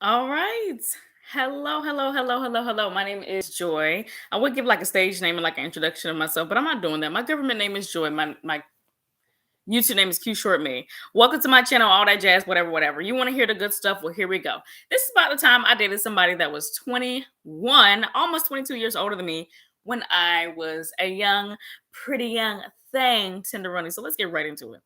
All right. Hello, hello, hello, hello, hello. My name is Joy. I would give like a stage name and like an introduction of myself, but I'm not doing that. My government name is Joy. My YouTube name is Q Short Me. Welcome to my channel, all that jazz, whatever, whatever. You want to hear the good stuff? Well, here we go. This is about the time I dated somebody that was 21, almost 22 years older than me when I was a young, pretty young thing, tenderoni. So let's get right into it.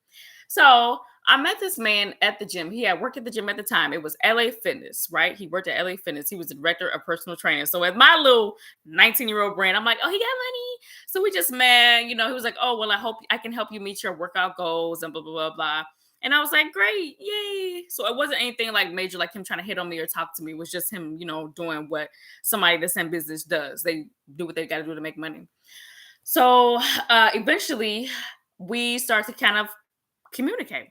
So I met this man at the gym. He had worked at the gym at the time. It was LA Fitness, right? He worked at LA Fitness. He was the director of personal training. So as my little 19-year-old brain, I'm like, oh, he got money. So we just met, he was like, oh, well, I hope I can help you meet your workout goals and blah, blah, blah, blah. And I was like, great, yay. So it wasn't anything like major, like him trying to hit on me or talk to me. It was just him, doing what somebody that's in business does. They do what they got to do to make money. So eventually we start to kind of communicate.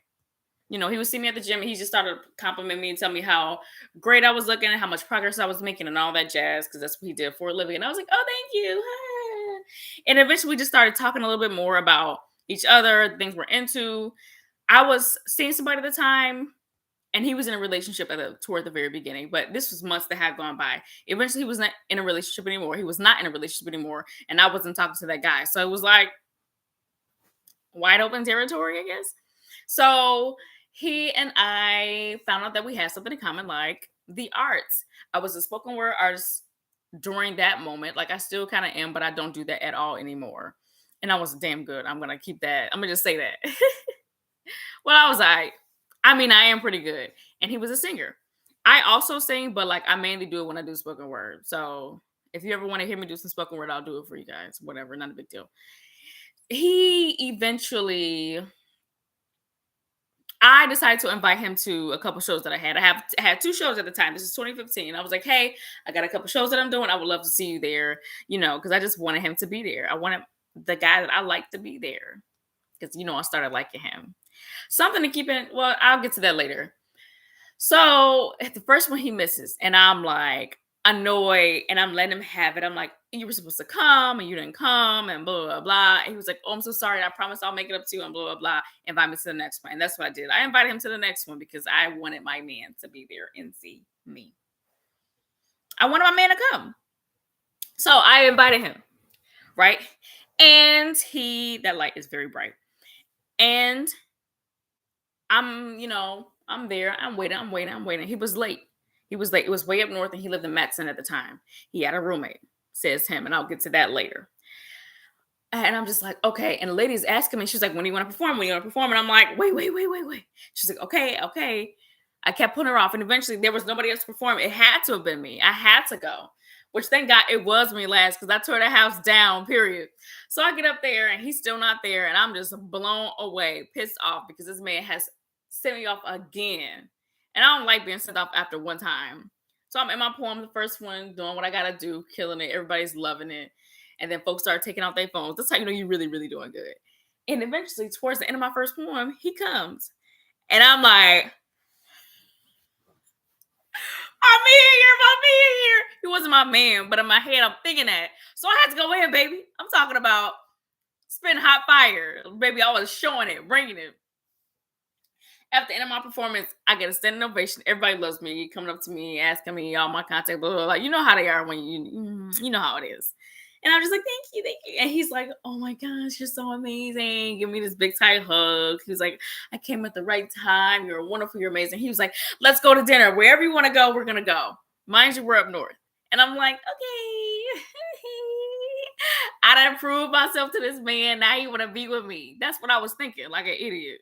He would see me at the gym and he just started complimenting me and tell me how great I was looking and how much progress I was making and all that jazz because that's what he did for a living. And I was like, oh, thank you. And eventually we just started talking a little bit more about each other, things we're into. I was seeing somebody at the time and he was in a relationship toward the very beginning, but this was months that had gone by. Eventually he was not in a relationship anymore. He was not in a relationship anymore. And I wasn't talking to that guy. So it was like wide open territory, I guess. So he and I found out that we had something in common, like the arts. I was a spoken word artist during that moment. Like I still kind of am, but I don't do that at all anymore. And I was damn good. I'm gonna keep that. I'm gonna just say that. Well, I was like, I mean, I am pretty good. And he was a singer. I also sing, but like I mainly do it when I do spoken word. So if you ever want to hear me do some spoken word, I'll do it for you guys. Whatever, not a big deal. He eventually I decided to invite him to a couple shows that I had. I had two shows at the time. This is 2015. I was like, "Hey, I got a couple shows that I'm doing. I would love to see you there." Because I just wanted him to be there. I wanted the guy that I like to be there because I started liking him. Something to keep in. Well, I'll get to that later. So at the first one he misses, and I'm like annoyed, and I'm letting him have it. I'm like, you were supposed to come, and you didn't come, and blah blah blah. And he was like, oh, I'm so sorry. I promise I'll make it up to you, and blah blah blah. Invite me to the next one, and that's what I did. I invited him to the next one because I wanted my man to be there and see me. I wanted my man to come, so I invited him, right? And that light is very bright, and I'm there. I'm waiting. I'm waiting. I'm waiting. He was late. He was late. It was way up north, and he lived in Matson at the time. He had a roommate, says him, and I'll get to that later. And I'm just like, okay. And the lady's asking me, she's like, when do you want to perform? When do you want to perform? And I'm like, wait, wait, wait, wait, wait. She's like, okay, okay. I kept putting her off, and eventually there was nobody else to perform. It had to have been me. I had to go. Which thank God it was me last because I tore the house down, period. So I get up there and he's still not there, and I'm just blown away, pissed off because this man has sent me off again. And I don't like being sent off after one time. So I'm in my poem, the first one, doing what I gotta do, killing it. Everybody's loving it. And then folks start taking out their phones. That's how you know you're really, really doing good. And eventually, towards the end of my first poem, he comes. And I'm like, I'm here, I'm here. He wasn't my man, but in my head, I'm thinking that. So I had to go in, baby. I'm talking about spin hot fire. Baby, I was showing it, bringing it. At the end of my performance, I get a standing ovation. Everybody loves me, coming up to me, asking me all my contact, blah, blah, blah. You know how they are when you know how it is. And I'm just like, thank you, thank you. And he's like, oh my gosh, you're so amazing. Give me this big tight hug. He was like, I came at the right time. You're wonderful. You're amazing. He was like, let's go to dinner. Wherever you want to go, we're going to go. Mind you, we're up north. And I'm like, okay. I done proved myself to this man. Now he want to be with me. That's what I was thinking, like an idiot.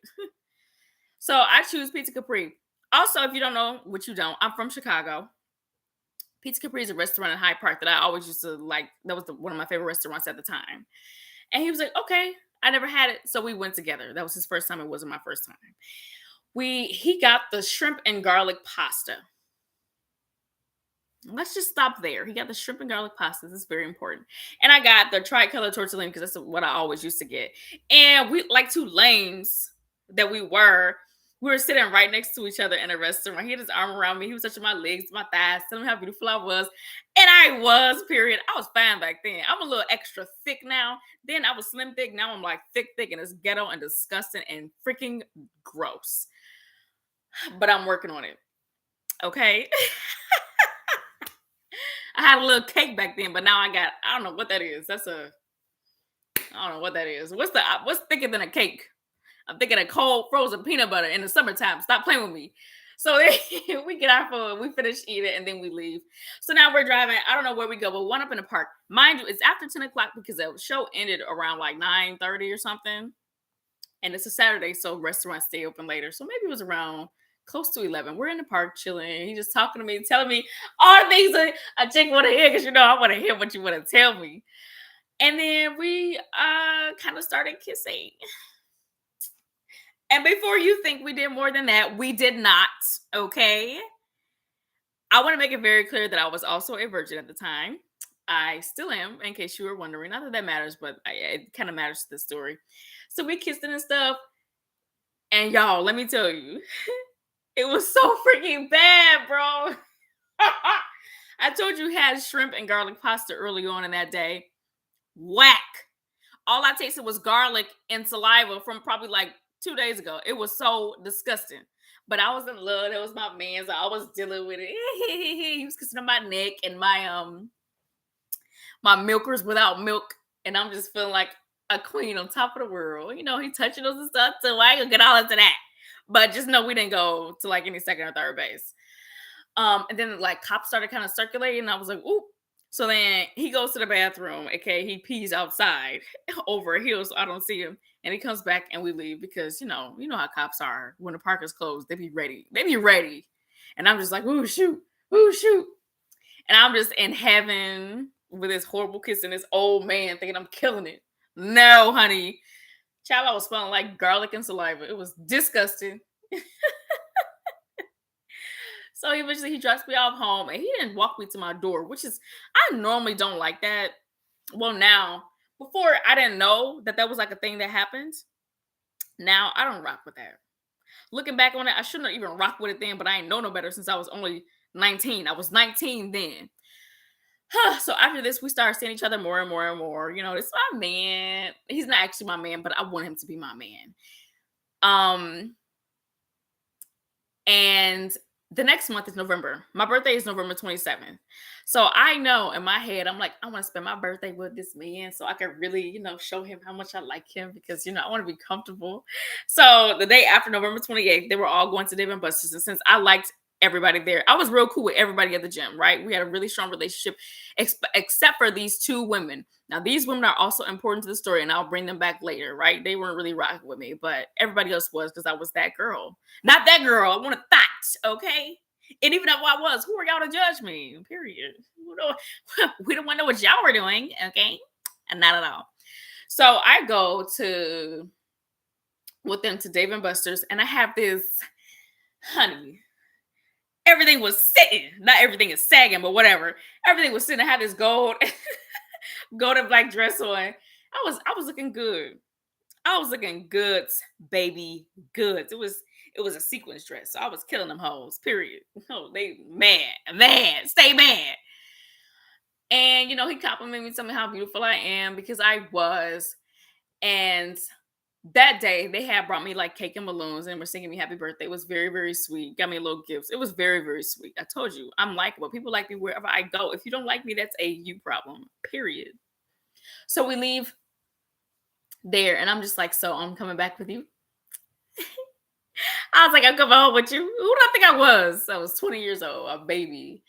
So I choose Pizza Capri. Also, if you don't know, which you don't, I'm from Chicago. Pizza Capri is a restaurant in Hyde Park that I always used to like. That was one of my favorite restaurants at the time. And he was like, okay, I never had it. So we went together. That was his first time. It wasn't my first time. He got the shrimp and garlic pasta. Let's just stop there. He got the shrimp and garlic pasta. This is very important. And I got the tricolor tortellini because that's what I always used to get. And we, like two lames that we were sitting right next to each other in a restaurant. He had his arm around me. He was touching my legs, my thighs, telling me how beautiful I was. And I was, period. I was fine back then. I'm a little extra thick now. Then I was slim thick. Now I'm like thick, and it's ghetto and disgusting and freaking gross. But I'm working on it. Okay. I had a little cake back then, but now I don't know what that is. I don't know what that is. What's thicker than a cake? I'm thinking of cold frozen peanut butter in the summertime. Stop playing with me. So we get our food, we finish eating, and then we leave. So now we're driving. I don't know where we go, but one up in the park. Mind you, it's after 10 o'clock because the show ended around like 9:30 or something. And it's a Saturday, so restaurants stay open later. So maybe it was around close to 11. We're in the park chilling. He's just talking to me, telling me all the things a chick want to hear because I want to hear what you want to tell me. And then we kind of started kissing. And before you think we did more than that, we did not. Okay. I want to make it very clear that I was also a virgin at the time. I still am, in case you were wondering. Not that that matters, but it kind of matters to the story. So we kissed and stuff. And y'all, let me tell you, it was so freaking bad, bro. I told you had shrimp and garlic pasta early on in that day. Whack. All I tasted was garlic and saliva from probably like 2 days ago. It was so disgusting. But I was in love. That was my man. So I was dealing with it. He was kissing on my neck and my milkers without milk. And I'm just feeling like a queen on top of the world. He touching us and stuff too. I ain't gonna get all into that. But just know we didn't go to like any second or third base. And then like cops started kind of circulating, and I was like, ooh. So then he goes to the bathroom, okay, he pees outside over a hill, so I don't see him. And he comes back and we leave because you know how cops are. When the park is closed, they be ready. They be ready. And I'm just like, ooh, shoot, ooh, shoot. And I'm just in heaven with this horrible kiss and this old man thinking I'm killing it. No, honey. Child, I was smelling like garlic and saliva. It was disgusting. So eventually he drops me off home and he didn't walk me to my door, which is, I normally don't like that. Well, now, before I didn't know that that was like a thing that happens. Now I don't rock with that. Looking back on it, I shouldn't have even rocked with it then, but I ain't know no better since I was only 19. I was 19 then. So after this, we started seeing each other more and more and more. It's my man. He's not actually my man, but I want him to be my man. And the next month is November. My birthday is November 27th. So I know in my head, I'm like, I want to spend my birthday with this man so I can really, show him how much I like him because, I want to be comfortable. So the day after November 28th, they were all going to Dave and Buster's. And since I liked everybody there, I was real cool with everybody at the gym, right? We had a really strong relationship, except for these two women. Now, these women are also important to the story, and I'll bring them back later, right? They weren't really rocking with me, but everybody else was because I was that girl. Not that girl. I want to thought, okay? And even if I was, who are y'all to judge me? Period. We don't want to know what y'all were doing, okay? And not at all. So I go with them to Dave and Buster's, and I have this, honey, everything was sitting. Not everything is sagging, but whatever. Everything was sitting. I had this golden black dress on. I was looking good. I was looking good, baby, good. It was a sequence dress, so I was killing them hoes. Period. No, they mad, stay mad. And he complimented me, telling me how beautiful I am because I was. And that day they had brought me like cake and balloons and were singing me happy birthday. It was very, very sweet. Got me a little gifts. It was very, very sweet. I told you, I'm likable. People like me wherever I go. If you don't like me, that's a you problem. Period. So we leave there, and I'm just like, so I'm coming back with you. I was like, I'm coming home with you. Who do I think I was? I was 20 years old, a baby.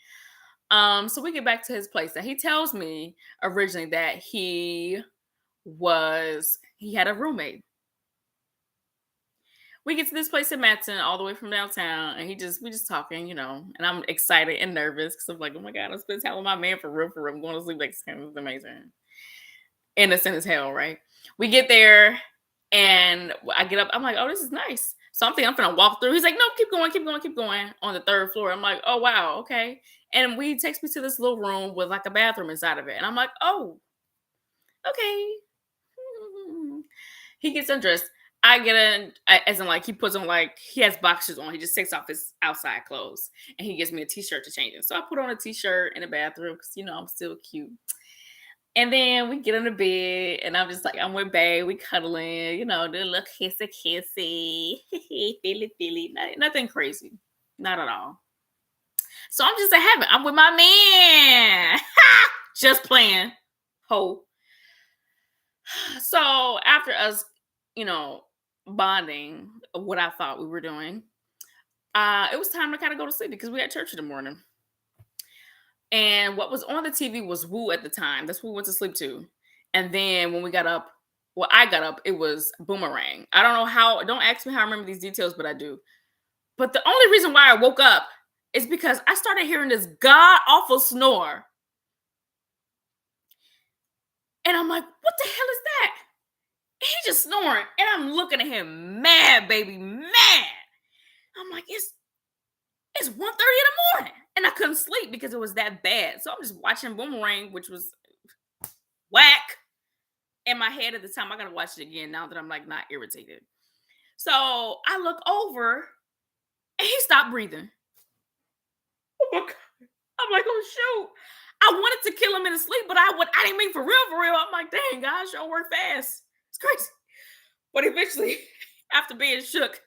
So we get back to his place. Now he tells me originally that he had a roommate. We get to this place in Matson, all the way from downtown, and we just talking, and I'm excited and nervous because I'm like, oh my god, I'm spending time with my man for real, for real. I'm going to sleep like it's amazing. Innocent as hell, right? We get there, and I get up. I'm like, oh, this is nice. So I'm thinking I'm gonna walk through. He's like, no, keep going, keep going, keep going on the third floor. I'm like, oh wow, okay. And he takes me to this little room with like a bathroom inside of it, and I'm like, oh, okay. He gets undressed. I get in, as in like he puts on like he has boxers on. He just takes off his outside clothes, and he gives me a t-shirt to change it. So I put on a t-shirt in the bathroom because I'm still cute. And then we get on the bed, and I'm just like, I'm with Babe. We cuddling, do a little kissy, feely. Nothing crazy. Not at all. So I'm just a heaven. I'm with my man. Just playing. Ho. So after us, you know, bonding, what I thought we were doing, it was time to kind of go to sleep because we had church in the morning. And what was on the TV was Woo at the time. That's what we went to sleep to. And then when we got up, well, I got up, it was Boomerang. I don't know how, don't ask me how I remember these details, but I do. But the only reason why I woke up is because I started hearing this god awful snore. And I'm like, what the hell is that? And he just snoring. And I'm looking at him mad, baby, mad. I'm like, it's 1:30 in the morning. And I couldn't sleep because it was that bad. So I'm just watching Boomerang, which was whack in my head at the time. I gotta watch it again now that I'm like not irritated. So I look over and he stopped breathing. Oh my God. I'm like, oh shoot. I wanted to kill him in his sleep, but I didn't mean for real. I'm like, dang, guys, y'all work fast. It's crazy. But eventually, after being shook,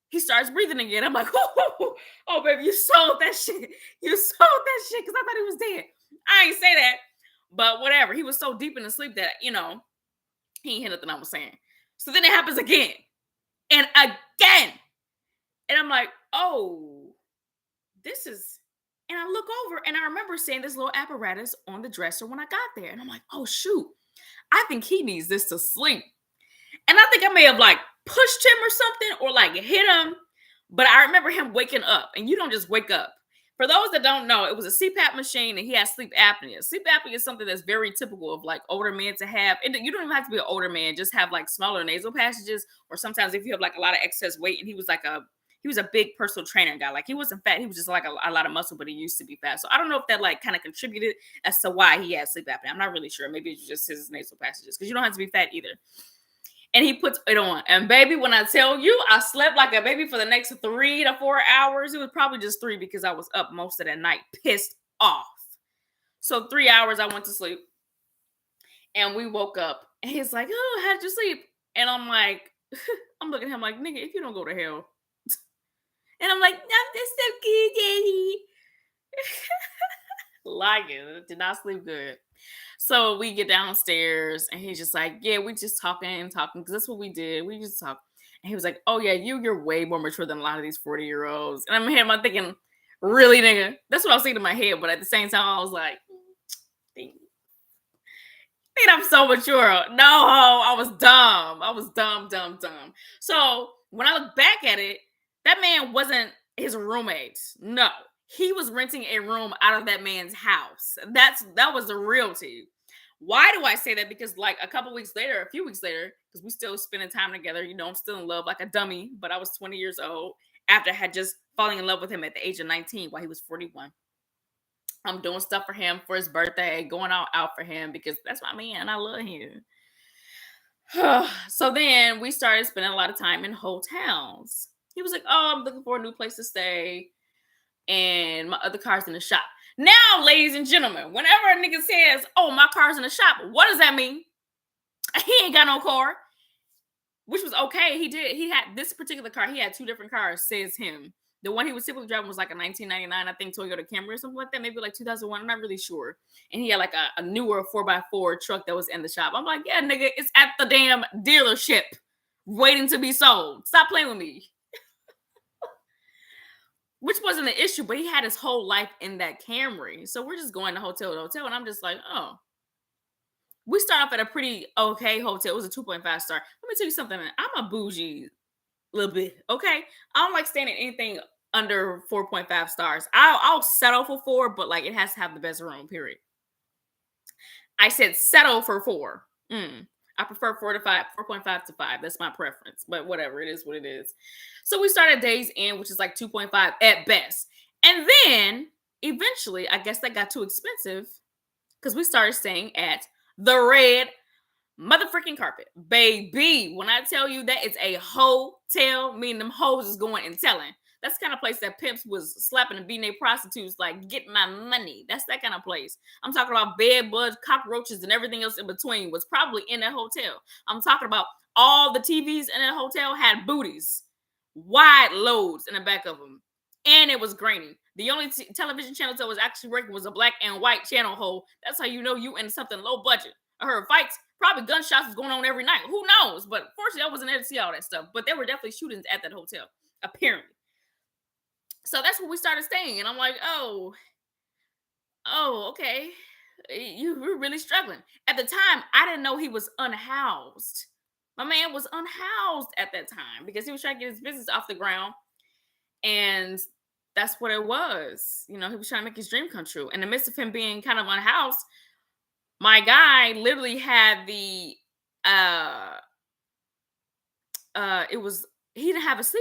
he starts breathing again. I'm like, oh, baby, you sold that shit. You sold that shit because I thought he was dead. I ain't say that, but whatever. He was so deep in the sleep that, he ain't hear nothing I was saying. So then it happens again and again. And I'm like, oh, this is... And I look over and I remember seeing this little apparatus on the dresser when I got there. And I'm like, oh, shoot. I think he needs this to sleep. And I think I may have like pushed him or something or like hit him. But I remember him waking up. And you don't just wake up. For those that don't know, it was a CPAP machine and he has sleep apnea. Sleep apnea is something that's very typical of like older men to have. And you don't even have to be an older man. Just have like smaller nasal passages. Or sometimes if you have like a lot of excess weight. And he was a big personal trainer guy. Like he wasn't fat. He was just like a lot of muscle, but he used to be fat. So I don't know if that like kind of contributed as to why he had sleep apnea. I'm not really sure. Maybe it's just his nasal passages because you don't have to be fat either. And he puts it on. And baby, when I tell you, I slept like a baby for the next 3 to 4 hours. It was probably just 3 because I was up most of that night, pissed off. So 3 hours I went to sleep. And we woke up. And he's like, oh, how'd you sleep? And I'm like, I'm looking at him like, nigga, if you don't go to hell. And I'm like, no, that's so good, daddy. Like it. Did not sleep good. So we get downstairs and he's just like, yeah, we just talking, because that's what we did. We just talk. And he was like, oh yeah, you're way more mature than a lot of these 40-year-olds. And I'm thinking, really, nigga? That's what I was thinking in my head. But at the same time, I was like, think I'm so mature. No, I was dumb. I was dumb. So when I look back at it, that man wasn't his roommate. No, he was renting a room out of that man's house. That was the realty. Why do I say that? Because like a few weeks later, because we still spending time together, I'm still in love like a dummy, but I was 20 years old after I had just falling in love with him at the age of 19 while he was 41. I'm doing stuff for him for his birthday, going out for him because that's my man. I love him. So then we started spending a lot of time in hotels. He was like, oh, I'm looking for a new place to stay. And my other car's in the shop. Now, ladies and gentlemen, whenever a nigga says, oh, my car's in the shop, what does that mean? He ain't got no car. Which was okay. He had this particular car. He had 2 different cars, says him. The one he was typically driving was like a 1999, I think, Toyota Camry or something like that. Maybe like 2001. I'm not really sure. And he had like a newer 4x4 truck that was in the shop. I'm like, yeah, nigga, it's at the damn dealership waiting to be sold. Stop playing with me. Which wasn't the issue, but he had his whole life in that Camry. So we're just going to hotel to hotel. And I'm just like, oh. We start off at a pretty okay hotel. It was a 2.5 star. Let me tell you something. I'm a bougie little bit, okay? I don't like staying at anything under 4.5 stars. I'll settle for 4, but like it has to have the best room, period. I said settle for 4. I prefer 4 to 5, 4.5 to 5. That's my preference, but whatever, it is what it is. So we started Days Inn, which is like 2.5 at best. And then eventually, I guess that got too expensive because we started staying at the Red motherfucking Carpet. Baby, when I tell you that it's a hotel, meaning them hoes is going and telling. That's the kind of place that pimps was slapping and beating their prostitutes like, get my money. That's that kind of place. I'm talking about bed bugs, cockroaches, and everything else in between was probably in that hotel. I'm talking about all the TVs in that hotel had booties, wide loads in the back of them. and it was grainy. The only television channel that was actually working was a black and white channel hole. That's how you know you in something low budget. I heard fights, probably gunshots was going on every night. Who knows? But fortunately, I wasn't there to see all that stuff. But there were definitely shootings at that hotel, apparently. So that's where we started staying. And I'm like, oh, okay. You were really struggling. At the time, I didn't know he was unhoused. My man was unhoused at that time because he was trying to get his business off the ground. And that's what it was. You know, he was trying to make his dream come true. In the midst of him being kind of unhoused, my guy literally had the it was he didn't have his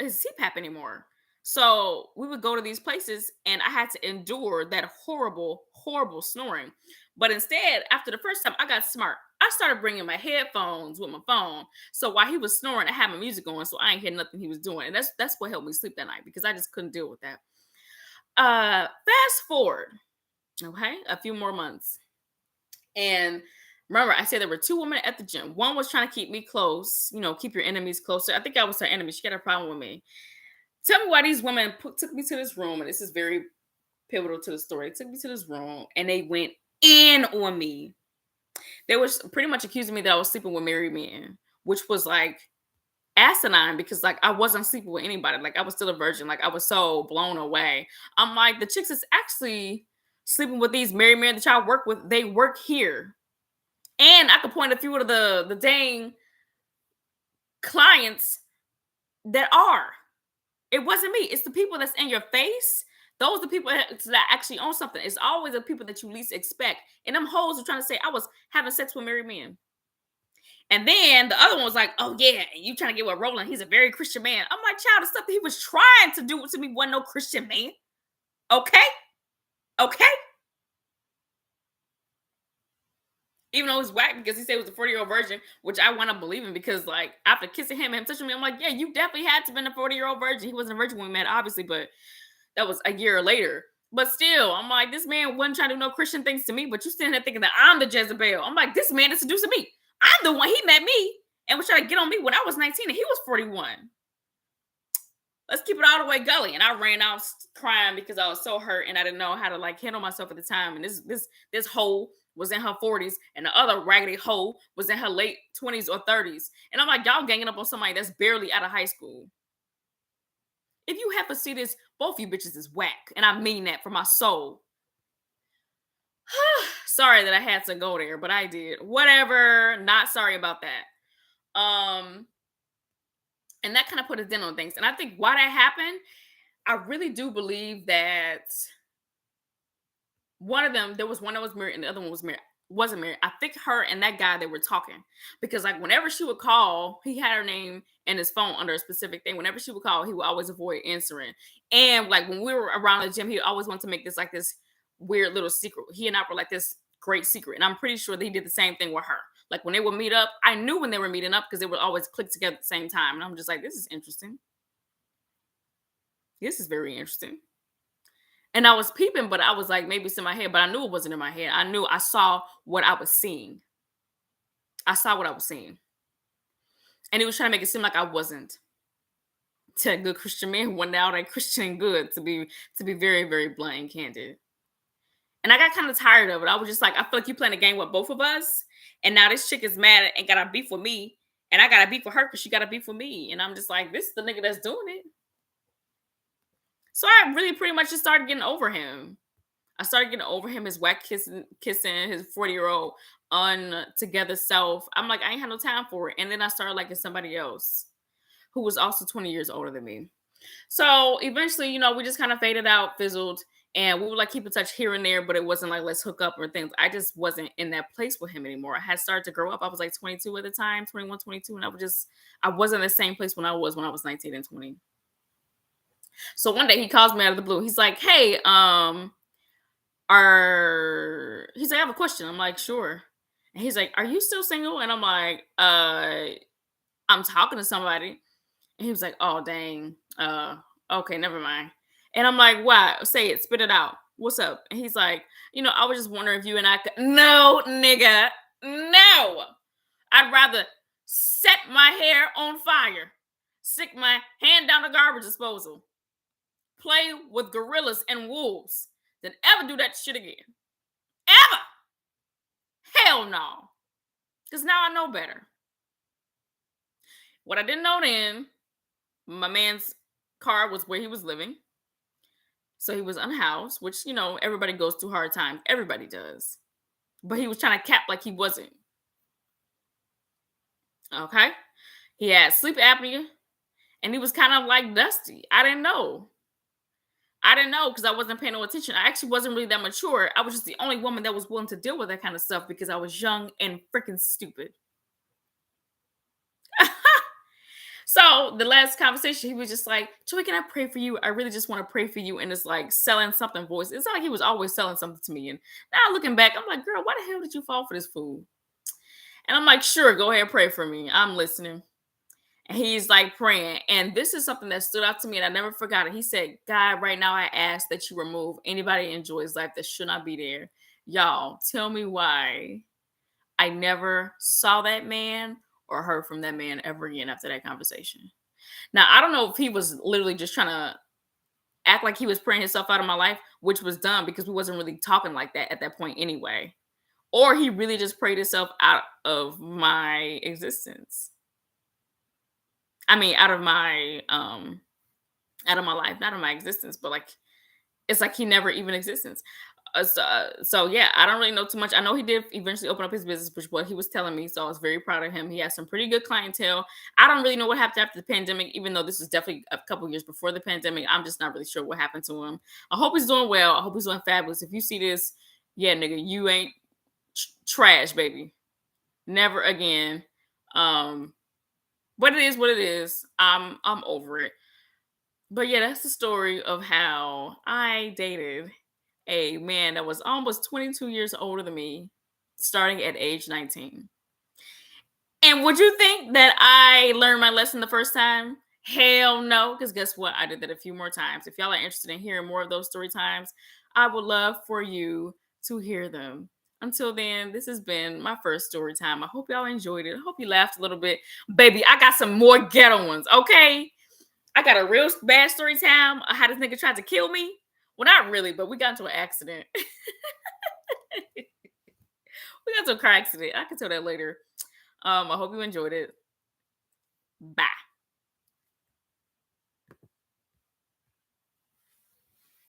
CPAP anymore. So we would go to these places and I had to endure that horrible, horrible snoring. But instead, after the first time, I got smart. I started bringing my headphones with my phone. So while he was snoring, I had my music on, so I ain't hear nothing he was doing. And that's what helped me sleep that night because I just couldn't deal with that. Fast forward, okay, a few more months. And remember, I said there were two women at the gym. One was trying to keep me close, keep your enemies closer. I think I was her enemy. She got a problem with me. Tell me why these women took me to this room, and this is very pivotal to the story. They took me to this room, and they went in on me. They were pretty much accusing me that I was sleeping with married men, which was like asinine because like I wasn't sleeping with anybody. Like I was still a virgin. Like I was so blown away. I'm like, the chicks is actually sleeping with these married men that y'all work with. They work here. And I could point a few of the dang clients that are. It wasn't me. It's the people that's in your face. Those are the people that actually own something. It's always the people that you least expect. And them hoes are trying to say I was having sex with married men. And then the other one was like, oh yeah, and you trying to get with Roland. He's a very Christian man. I'm like, child, the stuff that he was trying to do to me wasn't no Christian man. Okay? Okay? Even though he's whack because he said he was a 40-year-old virgin, which I want to believe him because, like, after kissing him and touching me, I'm like, yeah, you definitely had to have been a 40-year-old virgin. He wasn't a virgin when we met, obviously, but that was a year later. But still, I'm like, this man wasn't trying to do no Christian things to me, but you sitting there thinking that I'm the Jezebel. I'm like, this man is seducing me. I'm the one. He met me and was trying to get on me when I was 19 and he was 41. Let's keep it all the way gully. And I ran out crying because I was so hurt and I didn't know how to like handle myself at the time. And this hoe was in her 40s and the other raggedy hoe was in her late 20s or 30s. And I'm like, y'all ganging up on somebody that's barely out of high school. If you have to see this, both you bitches is whack. And I mean that from my soul. Sorry that I had to go there, but I did. Whatever. Not sorry about that. And that kind of put a dent on things. And I think why that happened, I really do believe that one of them, there was one that was married and the other one wasn't married. I think her and that guy, they were talking because like whenever she would call, he had her name and his phone under a specific thing. Whenever she would call, he would always avoid answering. And like when we were around the gym, he always wanted to make this like this weird little secret. He and I were like this great secret. And I'm pretty sure that he did the same thing with her. Like when they would meet up, I knew when they were meeting up because they would always click together at the same time. And I'm just like, this is interesting. This is very interesting. And I was peeping, but I was like, maybe it's in my head, but I knew it wasn't in my head. I saw what I was seeing. I saw what I was seeing. And he was trying to make it seem like I wasn't to a good Christian man who went out a Christian and good, to be very, very blunt and candid. And I got kind of tired of it. I was just like, I feel like you playing a game with both of us. And now this chick is mad and got a beef with me. And I got a beef with her because she got a beef with me. And I'm just like, this is the nigga that's doing it. So I really pretty much just started getting over him. I started getting over him, his whack kissing his 40-year-old untogether self. I'm like, I ain't had no time for it. And then I started liking somebody else who was also 20 years older than me. So eventually, we just kind of faded out, fizzled. And we would like keep in touch here and there, but it wasn't like let's hook up or things. I just wasn't in that place with him anymore. I had started to grow up. I was like 22 at the time, 21, 22. And I wasn't in the same place when I was 19 and 20. So one day he calls me out of the blue. He's like, hey, he's like, I have a question. I'm like, sure. And he's like, are you still single? And I'm like, I'm talking to somebody. And he was like, oh, dang. Okay, never mind. And I'm like, what? Say it, spit it out. What's up? And he's like, I was just wondering if you and I could. No, nigga. No. I'd rather set my hair on fire, stick my hand down the garbage disposal. play with gorillas and wolves than ever do that shit again. Ever. Hell no. Because now I know better. What I didn't know then, my man's car was where he was living. So he was unhoused, which, everybody goes through hard times. Everybody does. But he was trying to cap like he wasn't. Okay? He had sleep apnea and he was kind of like dusty. I didn't know because I wasn't paying no attention. I actually wasn't really that mature. I was just the only woman that was willing to deal with that kind of stuff because I was young and freaking stupid. So the last conversation, he was just like, Joy, can I pray for you? I really just want to pray for you. And it's like selling something voice. It's not like he was always selling something to me. And now looking back, I'm like, girl, why the hell did you fall for this fool? And I'm like, sure, go ahead, pray for me. I'm listening. And he's like praying. And this is something that stood out to me and I never forgot it. He said, God, right now I ask that you remove anybody in Joy's life that should not be there. Y'all, tell me why I never saw that man or heard from that man ever again after that conversation. Now, I don't know if he was literally just trying to act like he was praying himself out of my life, which was dumb because we wasn't really talking like that at that point anyway. Or he really just prayed himself out of my existence. I mean, out of my life, not of my existence, but like it's like he never even existed. So yeah, I don't really know too much. I know he did eventually open up his business, which is what he was telling me. So I was very proud of him. He has some pretty good clientele. I don't really know what happened after the pandemic, even though this is definitely a couple years before the pandemic. I'm just not really sure what happened to him. I hope he's doing well. I hope he's doing fabulous. If you see this, yeah, nigga, you ain't trash, baby. Never again. But it is what it is. I'm over it. But yeah, that's the story of how I dated a man that was almost 22 years older than me, starting at age 19. And would you think that I learned my lesson the first time? Hell no, because guess what? I did that a few more times. If y'all are interested in hearing more of those story times, I would love for you to hear them. Until then, this has been my first story time. I hope y'all enjoyed it. I hope you laughed a little bit. Baby, I got some more ghetto ones, okay? I got a real bad story time. How this nigga tried to kill me. Well, not really, but we got into an accident. We got into a car accident. I can tell that later. I hope you enjoyed it. Bye.